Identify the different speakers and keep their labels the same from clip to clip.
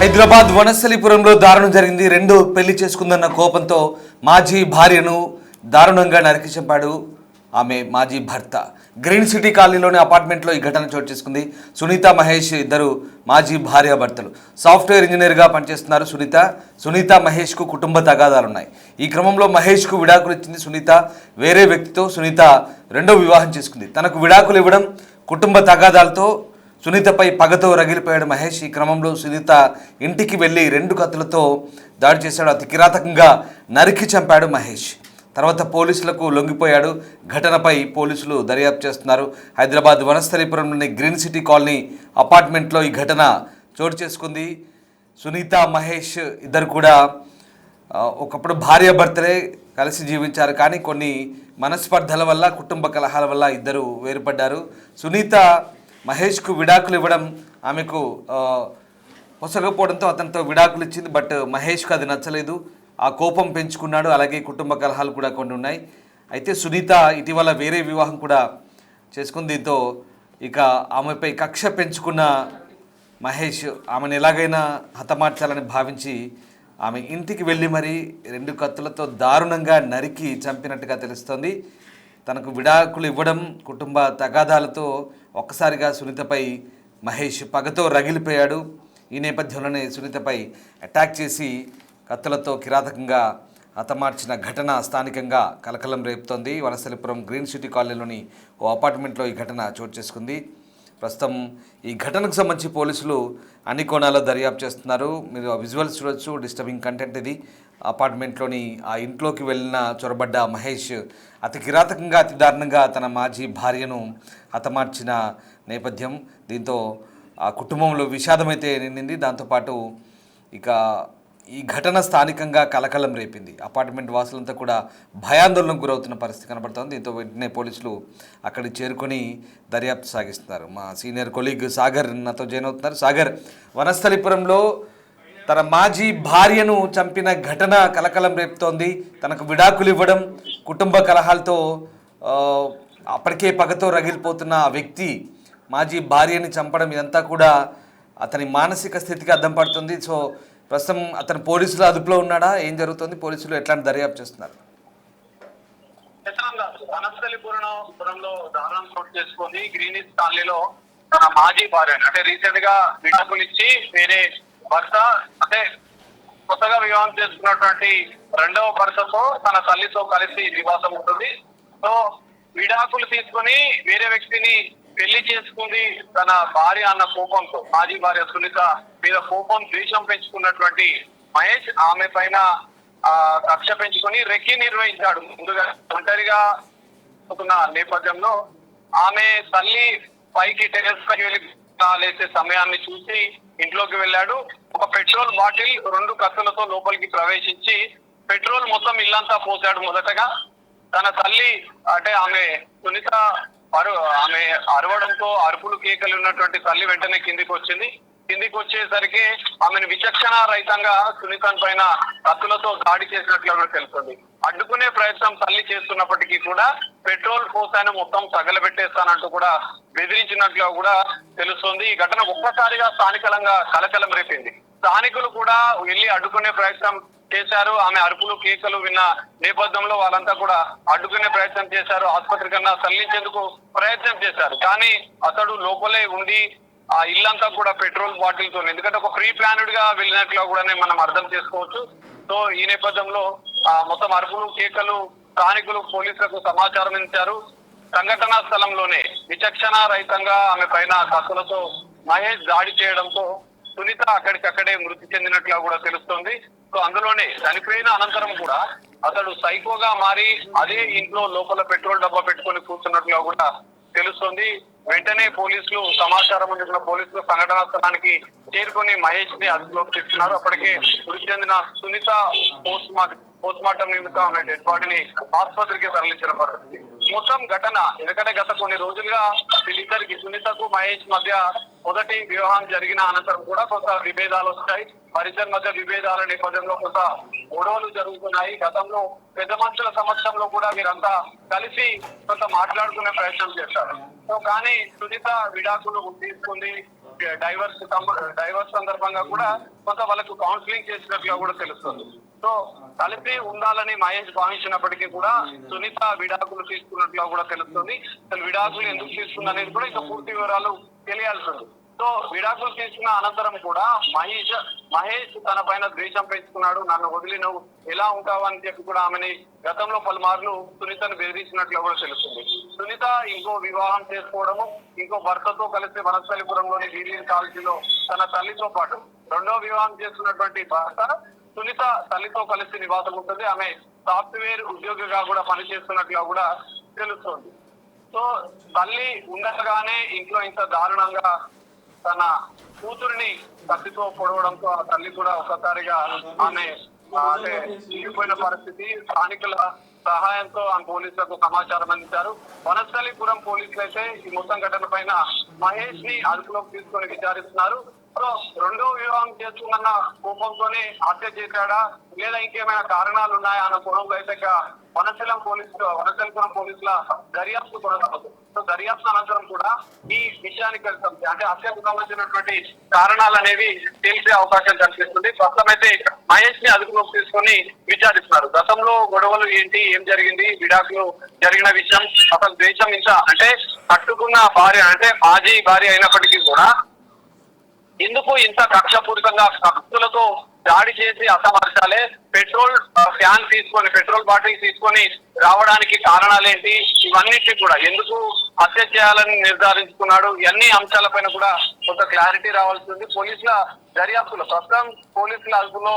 Speaker 1: హైదరాబాద్ వనస్థలిపురంలో దారుణం జరిగింది. రెండో పెళ్లి చేసుకుందన్న కోపంతో మాజీ భార్యను దారుణంగా నరికి చంపాడు ఆమె మాజీ భర్త. గ్రీన్ సిటీ కాలనీలోని అపార్ట్మెంట్లో ఈ ఘటన చోటు చేసుకుంది. సునీత మహేష్ ఇద్దరు మాజీ భార్యాభర్తలు. సాఫ్ట్వేర్ ఇంజనీర్గా పనిచేస్తున్నారు సునీత మహేష్కు కుటుంబ తగాదాలున్నాయి. ఈ క్రమంలో మహేష్కు విడాకులు ఇచ్చింది సునీత. వేరే వ్యక్తితో సునీత రెండో వివాహం చేసుకుంది. తనకు విడాకులు ఇవ్వడం, కుటుంబ తగాదాలతో సునీతపై పగతో రగిలిపోయాడు మహేష్. ఈ క్రమంలో సునీత ఇంటికి వెళ్ళి 2 కత్తులతో దాడి చేశాడు. అతి కిరాతకంగా నరికి చంపాడు మహేష్. తర్వాత పోలీసులకు లొంగిపోయాడు. ఘటనపై పోలీసులు దర్యాప్తు చేస్తున్నారు. హైదరాబాద్ వనస్థలిపురంలోని గ్రీన్ సిటీ కాలనీ అపార్ట్మెంట్లో ఈ ఘటన చోటు చేసుకుంది. సునీత మహేష్ ఇద్దరు కూడా ఒకప్పుడు భార్యాభర్తలే కలిసి జీవించారు. కానీ కొన్ని మనస్పర్ధల వల్ల, కుటుంబ కలహాల వల్ల ఇద్దరు వేరుపడ్డారు. సునీత మహేష్కు విడాకులు ఇవ్వడం ఆమెకు పొసగపోవడంతో అతనితో విడాకులు ఇచ్చింది. బట్ మహేష్కు అది నచ్చలేదు. ఆ కోపం పెంచుకున్నాడు. అలాగే కుటుంబ కలహాలు కూడా కొన్ని ఉన్నాయి. అయితే సునీత ఇటీవల వేరే వివాహం కూడా చేసుకుంది. దీంతో ఇక ఆమెపై కక్ష పెంచుకున్న మహేష్ ఆమెను ఎలాగైనా హతమార్చాలని భావించి ఆమె ఇంటికి వెళ్ళి మరీ 2 కత్తులతో దారుణంగా నరికి చంపినట్టుగా తెలుస్తోంది. తనకు విడాకులు ఇవ్వడం, కుటుంబ తగాదాలతో ఒక్కసారిగా సునీతపై మహేష్ పగతో రగిలిపోయాడు. ఈ నేపథ్యంలోనే సునీతపై అటాక్ చేసి కత్తులతో కిరాతకంగా హతమార్చిన ఘటన స్థానికంగా కలకలం రేపుతోంది. వనస్థలిపురం గ్రీన్ సిటీ కాలనీలోని ఓ అపార్ట్మెంట్లో ఈ ఘటన చోటు చేసుకుంది. ప్రస్తుతం ఈ ఘటనకు సంబంధించి పోలీసులు అన్ని కోణాల్లో దర్యాప్తు చేస్తున్నారు. మీరు విజువల్స్ చూడొచ్చు. డిస్టర్బింగ్ కంటెంట్ ఇది. అపార్ట్మెంట్లోని ఆ ఇంట్లోకి చొరబడ్డ మహేష్ అతి కిరాతకంగా, అతి దారుణంగా తన మాజీ భార్యను హతమార్చిన నేపథ్యం. దీంతో ఆ కుటుంబంలో విషాదమైతే నిండింది. దాంతోపాటు ఇక ఈ ఘటన స్థానికంగా కలకలం రేపింది. అపార్ట్మెంట్ వాసులంతా కూడా భయాందోళనకు గురవుతున్న పరిస్థితి కనబడుతోంది. దీంతో వెంటనే పోలీసులు అక్కడికి చేరుకొని దర్యాప్తు సాగిస్తున్నారు. మా సీనియర్ కొలీగ్ సాగర్ నాతో జాయిన్ అవుతున్నారు. సాగర్, వనస్థలిపురంలో తన మాజీ భార్యను చంపిన ఘటన కలకలం రేపుతోంది. తనకు విడాకులు ఇవ్వడం, కుటుంబ కలహాలతో అప్పటికే పగతో రగిలిపోతున్న ఆ వ్యక్తి మాజీ భార్యని చంపడం, ఇదంతా కూడా అతని మానసిక స్థితికి అద్దం పడుతుంది. సో ప్రస్తుతం అతను పోలీసుల అదుపులో ఉన్నాడా? ఏం జరుగుతుంది? పోలీసులు ఎట్లాంటి దర్యాప్తు చేస్తున్నారు?
Speaker 2: వనస్థలిపురంలో దారుణం చోటు చేసుకుంది. గ్రీన్ కాలనీలో తన మాజీ భార్య అంటే రీసెంట్ గా విడాకులు ఇచ్చి వేరే భర్త అంటే కొత్తగా వివాహం చేసుకున్నటువంటి రెండవ భర్తతో తన తల్లితో కలిసి నివాసం ఉంటుంది. సో విడాకులు తీసుకుని వేరే వ్యక్తిని పెళ్లి చేసుకుంది తన భార్య అన్న కోపంతో, మాజీ భార్య సునీత మీద కోపం, ద్వేషం పెంచుకున్నటువంటి మహేష్ ఆమె పైన కక్ష పెంచుకుని రెక్కి నిర్వహించాడు. ముందుగా ఒంటరిగా నేపథ్యంలో ఆమె తల్లి పైకి టెరెస్ పైకి వెళ్ళి లేసే సమయాన్ని చూసి ఇంట్లోకి వెళ్ళాడు. ఒక పెట్రోల్ బాటిల్ 2 కత్తులతో లోపలికి ప్రవేశించి పెట్రోల్ మొత్తం ఇల్లంతా పోసాడు. మొదటగా తన తల్లి అంటే ఆమె సునీత ఆమె అరవడంతో, అరుపులు కేకలు ఉన్నటువంటి తల్లి వెంటనే కిందికి వచ్చింది. కిందికి వచ్చేసరికి ఆమెను విచక్షణ రహితంగా సునీత పైన కత్తులతో దాడి చేసినట్లు కూడా తెలుస్తుంది. అడ్డుకునే ప్రయత్నం తల్లి చేస్తున్నప్పటికీ కూడా పెట్రోల్ పోసాను మొత్తం తగలబెట్టేస్తానంటూ కూడా బెదిరించినట్లుగా కూడా తెలుస్తుంది. ఈ ఘటన ఒక్కసారిగా స్థానికంగా కలకలం రేపింది. స్థానికులు కూడా వెళ్ళి అడ్డుకునే ప్రయత్నం చేశారు. ఆమె అరుపులు కేకలు విన్న నేపథ్యంలో వాళ్ళంతా కూడా అడ్డుకునే ప్రయత్నం చేశారు. ఆసుపత్రి కన్నా తరలించేందుకు ప్రయత్నం చేశారు. కానీ అతడు లోపలే ఉండి ఆ ఇల్లంతా కూడా పెట్రోల్ బాటిల్ తో, ఎందుకంటే ఒక ప్రీ ప్లానెడ్ గా వెళ్ళినట్లుగా కూడా మనం అర్థం చేసుకోవచ్చు. సో ఈ నేపథ్యంలో మొత్తం అరుపులు కేకలు, స్థానికులు పోలీసులకు సమాచారం ఇచ్చారు. సంఘటనా స్థలంలోనే విచక్షణ రహితంగా ఆమె పైన కత్తులతో మహేష్ దాడి చేయడంతో సునీత అక్కడికక్కడే మృతి చెందినట్లుగా కూడా తెలుస్తోంది. సో అందులోనే చనిపోయిన అనంతరం కూడా అతడు సైకోగా మారి అదే ఇంట్లో లోపల పెట్రోల్ డబ్బా పెట్టుకొని కూర్చున్నట్లుగా కూడా తెలుస్తోంది. వెంటనే పోలీసులు సమాచారం అందుకున్న పోలీసులు సంఘటనా స్థలానికి చేరుకొని మహేష్ ని అదుపులోకి తెచ్చున్నారు. అప్పటికే మృతి చెందిన సునీత పోస్ట్ మార్టం నిమిత్తం ఆమె డెడ్ బాడీని ఆసుపత్రికి తరలించిన పరిస్థితి. మొత్తం ఘటన ఎందుకంటే గత కొన్ని రోజులుగా వీళ్ళిద్దరికి, సునీతకు మహేష్ మధ్య మొదటి వివాహం జరిగిన అనంతరం కూడా కొంత విభేదాలు వస్తాయి. వారిద్దరి మధ్య విభేదాల నేపథ్యంలో కొంత గొడవలు జరుగుతున్నాయి. గతంలో పెద్ద మనుషుల సమక్షంలో కూడా వీరంతా కలిసి కొంత మాట్లాడుకునే ప్రయత్నం చేశారు. సో కానీ సునీత విడాకులు తీసుకుంది. డైవర్స్ సందర్భంగా కూడా కొంత వాళ్ళకు కౌన్సిలింగ్ చేసినట్లుగా కూడా తెలుస్తుంది. సో కలిపి ఉండాలని మహేష్ భావించినప్పటికీ కూడా సునీత విడాకులు తీసుకున్నట్లుగా కూడా తెలుస్తుంది. అసలు విడాకులు ఎందుకు తీసుకుంది అనేది కూడా ఇంకా పూర్తి వివరాలు తెలియాల్సి ఉంది. సో విడాకులు తీసుకున్న అనంతరం కూడా మహేష్ తన పైన ద్వేషం పెంచుకున్నాడు. నన్ను వదిలి నువ్వు ఎలా ఉంటావు అని చెప్పి కూడా ఆమెని గతంలో పలుమార్లు సునీతను బెదిరించినట్లు కూడా తెలుస్తుంది. సునీత ఇంకో వివాహం చేసుకోవడము, ఇంకో భర్తతో కలిసి వనస్థలిపురంలోని వీలియన్ కాలేజీలో తన తల్లితో పాటు రెండో వివాహం చేసుకున్నటువంటి భర్త సునీత తల్లితో కలిసి నివాసం ఉంటుంది. ఆమె సాఫ్ట్వేర్ ఉద్యోగిగా కూడా పనిచేస్తున్నట్లుగా కూడా తెలుస్తుంది. సో తల్లి ఉండగానే ఇంట్లో ఇంత దారుణంగా తన కూతురిని కత్తితో పొడవడంతో ఆ తల్లి కూడా ఒక్కసారిగా ఆమె అంటే చిరిగిపోయిన పరిస్థితి. స్థానికుల సహాయంతో ఆమె పోలీసులకు సమాచారం అందించారు. వనస్థలిపురం పోలీసులు అయితే ఈ మొత్తం ఘటన పైన మహేష్ ని అదుపులోకి తీసుకొని విచారిస్తున్నారు. సో రెండో వివాహం చేసుకున్న కోపంతోనే హత్య చేశాడా లేదా ఇంకేమైనా కారణాలు ఉన్నాయా అన్న కోణంలో అయితే వనస్థలిపురం పోలీసుల దర్యాప్తు కొనసాగుతుంది. సో దర్యాప్తు అనంతరం కూడా ఈ విషయానికి అంటే హత్యకు సంబంధించినటువంటి కారణాలు అనేవి తెలిసే అవకాశం కనిపిస్తుంది. ప్రస్తుతం అయితే మహేష్ ని అదుపులోకి తీసుకొని విచారిస్తున్నారు. గతంలో గొడవలు ఏంటి, ఏం జరిగింది, విడాకులు జరిగిన విషయం, అసలు దేశం ఇంత అంటే కట్టుకున్న భార్య అంటే మాజీ భార్య అయినప్పటికీ కూడా ఎందుకు ఇంత కక్షపూరితంగా కక్షలతో దాడి చేసి హతమార్చాలే, పెట్రోల్ బాటిల్ తీసుకొని రావడానికి కారణాలేంటి, ఇవన్నిటి కూడా ఎందుకు హత్య చేయాలని నిర్ధారించుకున్నాడు, ఇవన్నీ అంశాలపైన కూడా కొంత క్లారిటీ రావాల్సి ఉంది. పోలీసుల దర్యాప్తులో ప్రస్తుతం పోలీసుల అదుపులో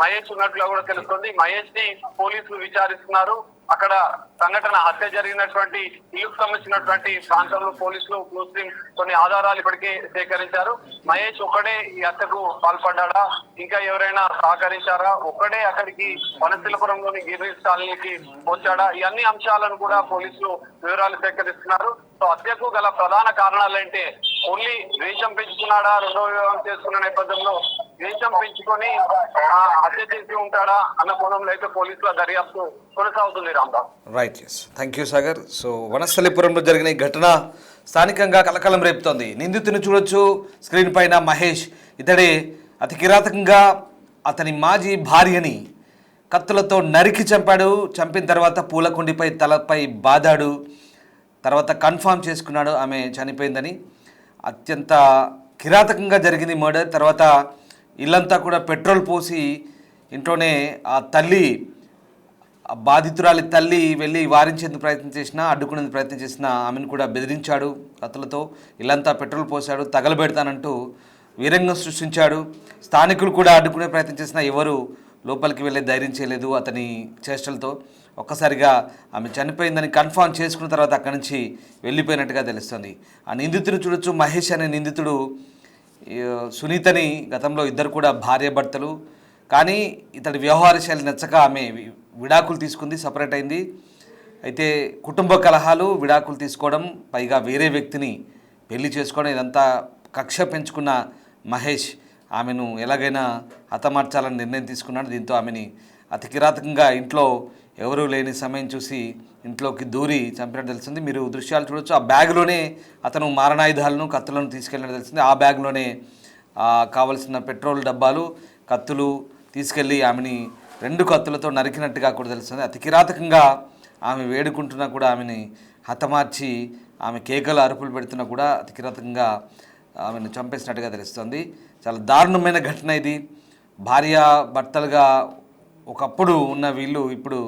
Speaker 2: మహేష్ ఉన్నట్లుగా కూడా తెలుస్తుంది. మహేష్ ని పోలీసులు విచారిస్తున్నారు. అక్కడ సంఘటన హత్య జరిగినటువంటి ఇల్లుకు సంబంధించినటువంటి ప్రాంతంలో పోలీసులు కొన్ని ఆధారాలు ఇప్పటికే సేకరించారు. మహేష్ ఒక్కడే ఈ హత్యకు పాల్పడ్డా, ఇంకా ఎవరైనా సహకరించారా, ఒక్కడే అక్కడికి వనస్థలిపురంలోని గిరీష్ కాలనీకి వచ్చాడా, ఈ అన్ని అంశాలను కూడా పోలీసులు వివరాలు సేకరిస్తున్నారు. సో హత్యకు గల ప్రధాన కారణాలు అంటే ఓన్లీ ద్వేషం పెంచుకున్నాడా, రెండో వివాహం చేసుకున్న నేపథ్యంలో ద్వేషం పెంచుకొని హత్య చేసి ఉంటాడా అన్న కోణంలో అయితే పోలీసుల దర్యాప్తు కొనసాగుతుంది. Rambabu.
Speaker 1: Right, yes, thank you Sagar. So వనస్థలిపురంలో జరిగిన ఈ ఘటన స్థానికంగా కలకలం రేపుతోంది. నిందితుని చూడొచ్చు స్క్రీన్ పైన మహేష్. ఇతడే అతి కిరాతకంగా అతని మాజీ భార్యని కత్తులతో నరికి చంపాడు. చంపిన తర్వాత పూలకుండిపై తలపై బాదాడు. తర్వాత కన్ఫామ్ చేసుకున్నాడు ఆమె చనిపోయిందని. అత్యంత కిరాతకంగా జరిగింది మర్డర్. తర్వాత ఇల్లంతా కూడా పెట్రోల్ పోసి ఇంట్లోనే ఆ తల్లి, ఆ బాధితురాలి తల్లి వెళ్ళి వారించేందుకు ప్రయత్నం చేసినా, అడ్డుకునేందుకు ప్రయత్నం చేసినా ఆమెను కూడా బెదిరించాడు కత్తులతో. ఇల్లంతా పెట్రోల్ పోసాడు, తగలబెడతానంటూ వీరంగం సృష్టించాడు. స్థానికులు కూడా అడ్డుకునే ప్రయత్నం చేసినా ఎవరు లోపలికి వెళ్ళే ధైర్యం చేయలేదు అతని చేష్టలతో. ఒక్కసారిగా ఆమె చనిపోయిందని కన్ఫామ్ చేసుకున్న తర్వాత అక్కడి నుంచి వెళ్ళిపోయినట్టుగా తెలుస్తుంది. ఆ నిందితుడు చూడొచ్చు, మహేష్ అనే నిందితుడు సునీతని గతంలో ఇద్దరు కూడా భార్యాభర్తలు. కానీ ఇతడి వ్యవహార శైలి నచ్చక ఆమె విడాకులు తీసుకుంది, సపరేట్ అయింది. అయితే కుటుంబ కలహాలు, విడాకులు తీసుకోవడం, పైగా వేరే వ్యక్తిని పెళ్లి చేసుకోవడం, ఇదంతా కక్ష పెంచుకున్న మహేష్ ఆమెను ఎలాగైనా హతమార్చాలని నిర్ణయం తీసుకున్నాడు. దీంతో ఆమెని అతి కిరాతకంగా ఇంట్లో ఎవరూ లేని సమయం చూసి ఇంట్లోకి దూరి చంపినట్టు తెలిసింది. మీరు దృశ్యాలు చూడొచ్చు. ఆ బ్యాగ్లోనే అతను మారణాయుధాలను, కత్తులను తీసుకెళ్ళినట్టు తెలిసింది. ఆ బ్యాగ్లోనే కావలసిన పెట్రోల్ డబ్బాలు, కత్తులు తీసుకెళ్ళి ఆమెని 2 కత్తులతో నరికినట్టుగా కూడా తెలుస్తుంది. అతి కిరాతకంగా ఆమె వేడుకుంటున్నా కూడా ఆమెని హతమార్చి ఆమె కేకలు అరుపులు పెడుతున్నా కూడా అతి కిరాతకంగా ఆమెను చంపేసినట్టుగా తెలుస్తుంది. చాలా దారుణమైన ఘటన ఇది. భార్య భర్తలుగా ఒకప్పుడు ఉన్న వీళ్ళు ఇప్పుడు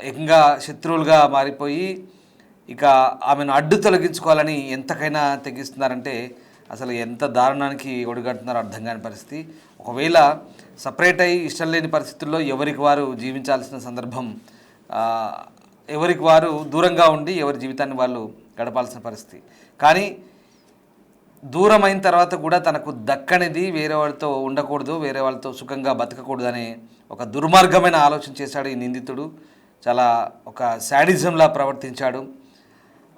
Speaker 1: ఏకంగా శత్రువులుగా మారిపోయి ఇక ఆమెను అడ్డు తొలగించుకోవాలని ఎంతకైనా తెగిస్తున్నారంటే అసలు ఎంత దారుణానికి ఒడిగడుతున్నారో అర్థం కాని పరిస్థితి. ఒకవేళ సపరేట్ అయ్యి ఇష్టం లేని పరిస్థితుల్లో ఎవరికి వారు జీవించాల్సిన సందర్భం, ఎవరికి వారు దూరంగా ఉండి ఎవరి జీవితాన్ని వాళ్ళు గడపాల్సిన పరిస్థితి. కానీ దూరం అయిన తర్వాత కూడా తనకు దక్కనిది వేరే వాళ్ళతో ఉండకూడదు, వేరే వాళ్ళతో సుఖంగా బతకకూడదు అనే ఒక దుర్మార్గమైన ఆలోచన చేశాడు ఈ నిందితుడు. చాలా ఒక శాడిజంలా ప్రవర్తించాడు.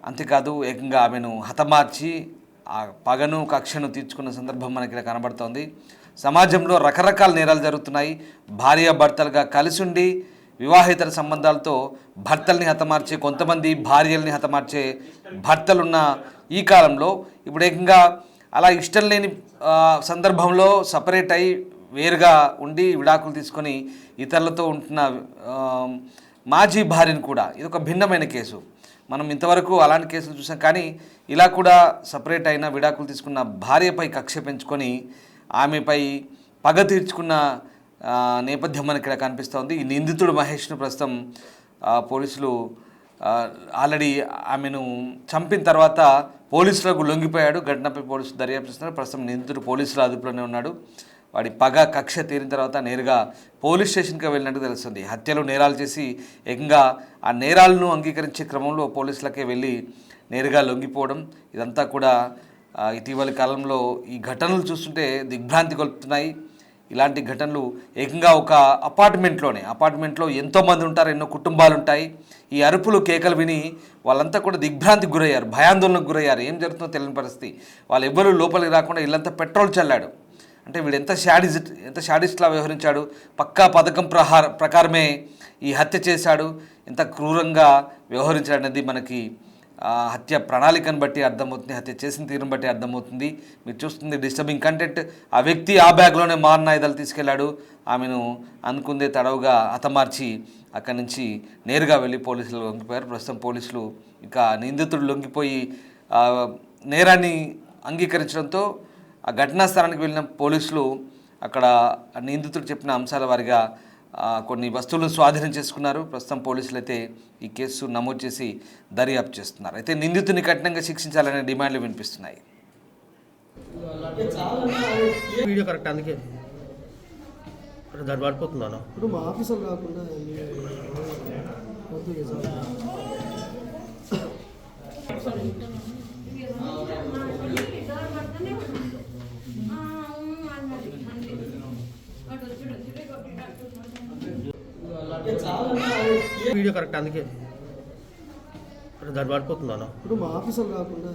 Speaker 1: అంతేకాదు ఏకంగా ఆమెను హతమార్చి ఆ పగను కక్షను తీర్చుకున్న సందర్భం మనకి ఇక్కడ కనబడుతోంది. సమాజంలో రకరకాల నేరాలు జరుగుతున్నాయి. భార్యాభర్తలుగా కలిసి ఉండి వివాహేతర సంబంధాలతో భర్తల్ని హతమార్చే, కొంతమంది భార్యల్ని హతమార్చే భర్తలున్న ఈ కాలంలో ఇప్పుడు ఏకంగా అలా ఇష్టం లేని సందర్భంలో సపరేట్ అయి వేరుగా ఉండి విడాకులు తీసుకొని ఇతరులతో ఉంటున్న మాజీ భార్యను కూడా ఇది ఒక భిన్నమైన కేసు. మనం ఇంతవరకు అలాంటి కేసులు చూసాం, కానీ ఇలా కూడా సపరేట్ అయిన విడాకులు తీసుకున్న భార్యపై కక్ష పెంచుకొని ఆమెపై పగ తీర్చుకున్న నేపథ్యం మనకి ఇక్కడ కనిపిస్తోంది. ఈ నిందితుడు మహేష్ను ప్రస్తుతం పోలీసులు ఆల్రెడీ ఆమెను చంపిన తర్వాత పోలీసులకు లొంగిపోయాడు. ఘటనపై పోలీసులు దర్యాప్తు చేస్తున్నారు. ప్రస్తుతం నిందితుడు పోలీసుల అదుపులోనే ఉన్నాడు. వాడి పగ కక్ష తీరిన తర్వాత నేరుగా పోలీస్ స్టేషన్కి వెళ్ళినట్టు తెలుస్తుంది. హత్యలు నేరాలు చేసి ఏకంగా ఆ నేరాలను అంగీకరించే క్రమంలో పోలీసులకే వెళ్ళి నేరుగా లొంగిపోవడం, ఇదంతా కూడా ఇటీవలి కాలంలో ఈ ఘటనలు చూస్తుంటే దిగ్భ్రాంతి కొలుపుతున్నాయి. ఇలాంటి ఘటనలు ఏకంగా ఒక అపార్ట్మెంట్లో ఎంతోమంది ఉంటారు, ఎన్నో కుటుంబాలు ఉంటాయి. ఈ అరుపులు కేకలు విని వాళ్ళంతా కూడా దిగ్భ్రాంతికి గురయ్యారు, భయాందోళనకు గురయ్యారు. ఏం జరుగుతుందో తెలియని పరిస్థితి. వాళ్ళు ఎవ్వరూ లోపలికి రాకుండా ఇల్లంతా పెట్రోల్ చల్లాడు. అంటే వీడు ఎంత షాడిస్ట్లా వ్యవహరించాడు, పక్కా పథకం ప్రకారమే ఈ హత్య చేశాడు, ఎంత క్రూరంగా వ్యవహరించాడు అనేది మనకి హత్య ప్రణాళికను బట్టి అర్థమవుతుంది, హత్య చేసిన తీరును బట్టి అర్థమవుతుంది. మీరు చూస్తుంది డిస్టర్బింగ్ కంటెంట్. ఆ వ్యక్తి ఆ బ్యాగ్లోనే మారణాయుధాలు తీసుకెళ్లాడు. ఆమెను అనుకుందే తడవుగా హతమార్చి అక్కడి నుంచి నేరుగా వెళ్ళి పోలీసులు లొంగిపోయారు. ప్రస్తుతం పోలీసులు ఇక నిందితుడు లొంగిపోయి నేరాన్ని అంగీకరించడంతో ఆ ఘటనా స్థలానికి వెళ్ళిన పోలీసులు అక్కడ నిందితుడు చెప్పిన అంశాల వారిగా కొన్ని వస్తువులను స్వాధీనం చేసుకున్నారు. ప్రస్తుతం పోలీసులు అయితే ఈ కేసు నమోదు చేసి దర్యాప్తు చేస్తున్నారు. అయితే నిందితుని కఠినంగా శిక్షించాలనే డిమాండ్లు వినిపిస్తున్నాయి.
Speaker 3: వీడియో కరెక్ట్, అందుకే దాన్ని పడిపోతున్నాను.
Speaker 4: ఇప్పుడు మా ఆఫీసర్ కాకుండా
Speaker 3: వీడియో కరెక్ట్, అందుకే దాన్ని పడిపోతున్నాను.
Speaker 4: ఇప్పుడు మా ఆఫీసర్ కాకుండా